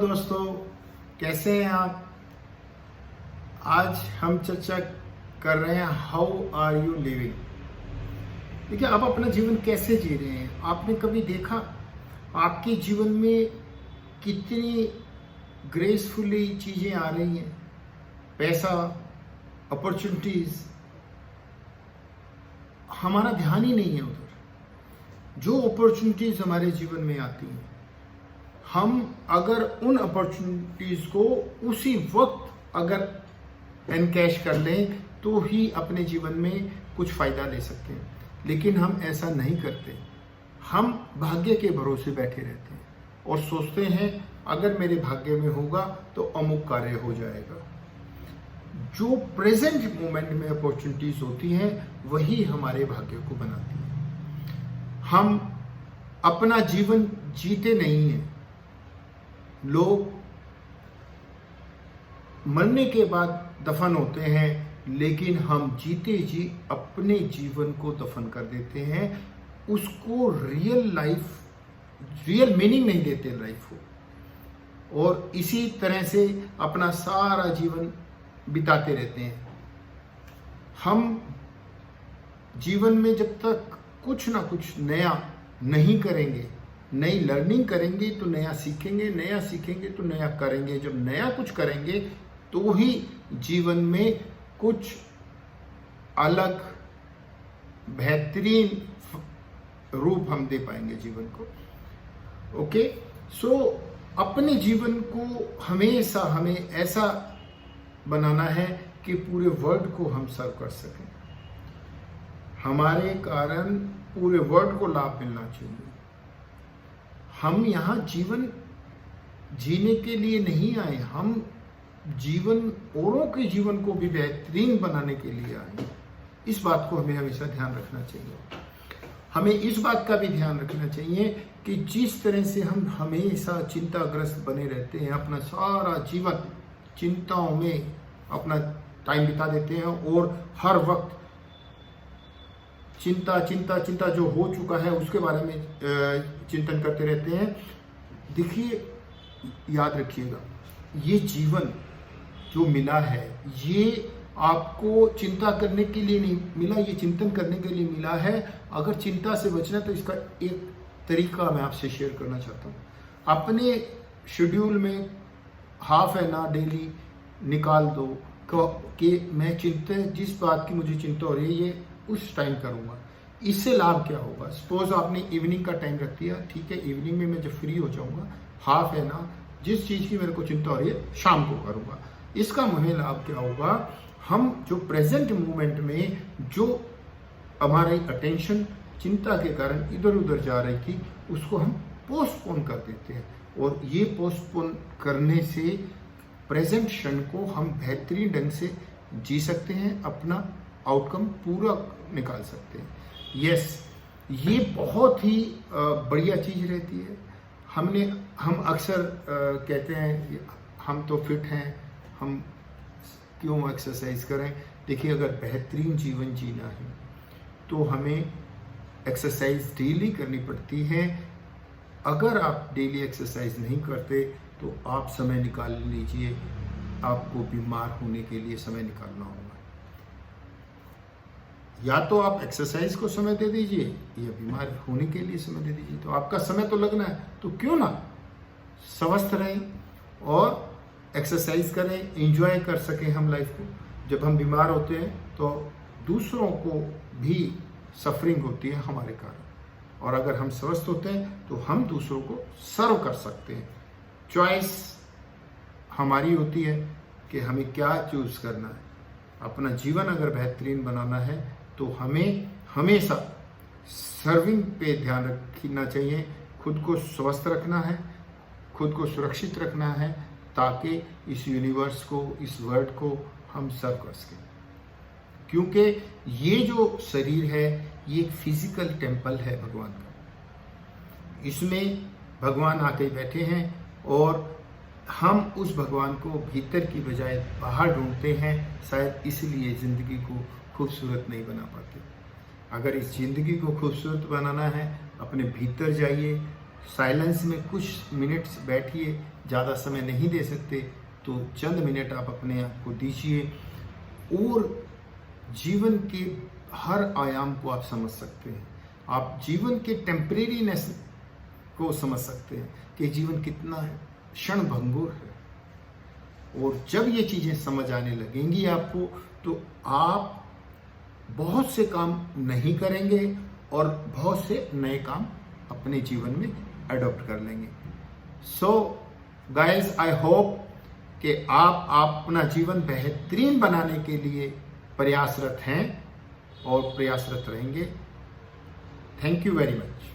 दोस्तों, कैसे हैं आप। आज हम चर्चा कर रहे हैं हाउ आर यू लिविंग। देखिए, आप अपना जीवन कैसे जी रहे हैं। आपने कभी देखा आपके जीवन में कितनी ग्रेसफुली चीजें आ रही हैं, पैसा, अपॉर्चुनिटीज, हमारा ध्यान ही नहीं है उधर। जो अपॉर्चुनिटीज हमारे जीवन में आती हैं, हम अगर उन अपॉर्चुनिटीज को उसी वक्त अगर एनकैश कर लें तो ही अपने जीवन में कुछ फायदा ले सकते हैं, लेकिन हम ऐसा नहीं करते। हम भाग्य के भरोसे बैठे रहते हैं और सोचते हैं अगर मेरे भाग्य में होगा तो अमुक कार्य हो जाएगा। जो प्रेजेंट मोमेंट में अपॉर्चुनिटीज होती हैं वही हमारे भाग्य को बनाती हैं। हम अपना जीवन जीते नहीं हैं। लोग मरने के बाद दफन होते हैं, लेकिन हम जीते जी अपने जीवन को दफन कर देते हैं। उसको रियल मीनिंग नहीं देते लाइफ को, और इसी तरह से अपना सारा जीवन बिताते रहते हैं। हम जीवन में जब तक कुछ ना कुछ नया नहीं करेंगे, नई लर्निंग करेंगे तो नया सीखेंगे तो नया करेंगे। जब नया कुछ करेंगे तो ही जीवन में कुछ अलग बेहतरीन रूप हम दे पाएंगे जीवन को। ओके, सो अपने जीवन को हमेशा हमें ऐसा बनाना है कि पूरे वर्ल्ड को हम सर्व कर सकें। हमारे कारण पूरे वर्ल्ड को लाभ मिलना चाहिए। हम यहाँ जीवन जीने के लिए नहीं आए, हम जीवन औरों के जीवन को भी बेहतरीन बनाने के लिए आए। इस बात को हमें हमेशा ध्यान रखना चाहिए। हमें इस बात का भी ध्यान रखना चाहिए कि जिस तरह से हम हमेशा चिंताग्रस्त बने रहते हैं, अपना सारा जीवन चिंताओं में अपना टाइम बिता देते हैं और हर वक्त चिंता जो हो चुका है उसके बारे में चिंतन करते रहते हैं। देखिए, याद रखिएगा, ये जीवन जो मिला है ये आपको चिंता करने के लिए नहीं मिला, ये चिंतन करने के लिए मिला है। अगर चिंता से बचना तो इसका एक तरीका मैं आपसे शेयर करना चाहता हूँ। अपने शेड्यूल में हाफ एन आवर डेली निकाल दो कि मैं जिस बात की मुझे चिंता हो रही है ये उस टाइम करूँगा। इससे लाभ क्या होगा। सपोज आपने इवनिंग का टाइम रख दिया, ठीक है, इवनिंग में मैं जब फ्री हो जाऊंगा हाफ एन आवर जिस चीज़ की मेरे को चिंता हो रही है शाम को करूँगा। इसका हमें लाभ क्या होगा, हम जो प्रेजेंट मोमेंट में जो हमारी अटेंशन चिंता के कारण इधर उधर जा रही थी उसको हम पोस्टपोन कर देते हैं, और ये पोस्टपोन करने से प्रेजेंट क्षण को हम बेहतरीन ढंग से जी सकते हैं, अपना आउटकम पूरा निकाल सकते हैं। यस, ये बहुत ही बढ़िया चीज़ रहती है। हम अक्सर कहते हैं हम तो फिट हैं, हम क्यों एक्सरसाइज करें। देखिए, अगर बेहतरीन जीवन जीना है तो हमें एक्सरसाइज डेली करनी पड़ती है। अगर आप डेली एक्सरसाइज नहीं करते तो आप समय निकाल लीजिए, आपको बीमार होने के लिए समय निकालना होगा। या तो आप एक्सरसाइज को समय दे दीजिए या बीमार होने के लिए समय दे दीजिए। तो आपका समय तो लगना है, तो क्यों ना स्वस्थ रहें और एक्सरसाइज करें, एंजॉय कर सकें हम लाइफ को। जब हम बीमार होते हैं तो दूसरों को भी सफरिंग होती है हमारे कारण, और अगर हम स्वस्थ होते हैं तो हम दूसरों को सर्व कर सकते हैं। चॉइस हमारी होती है कि हमें क्या चूज करना है। अपना जीवन अगर बेहतरीन बनाना है तो हमें हमेशा सर्विंग पे ध्यान रखना चाहिए। खुद को स्वस्थ रखना है, खुद को सुरक्षित रखना है, ताकि इस यूनिवर्स को, इस वर्ल्ड को हम सर्व कर सकें। क्योंकि ये जो शरीर है ये एक फिजिकल टेम्पल है भगवान का। इसमें भगवान आके बैठे हैं और हम उस भगवान को भीतर की बजाय बाहर ढूंढते हैं। शायद इसलिए ज़िंदगी को खूबसूरत नहीं बना पाते। अगर इस ज़िंदगी को खूबसूरत बनाना है, अपने भीतर जाइए, साइलेंस में कुछ मिनट्स बैठिए, ज़्यादा समय नहीं दे सकते तो चंद मिनट आप अपने आप को दीजिए और जीवन के हर आयाम को आप समझ सकते हैं। आप जीवन के टेम्परेरीनेस को समझ सकते हैं कि जीवन कितना क्षण भंगुर है। और जब ये चीज़ें समझ आने लगेंगी आपको, तो आप बहुत से काम नहीं करेंगे और बहुत से नए काम अपने जीवन में अडॉप्ट कर लेंगे। सो गाइज, आई होप कि आप अपना जीवन बेहतरीन बनाने के लिए प्रयासरत हैं और प्रयासरत रहेंगे। Thank you very much.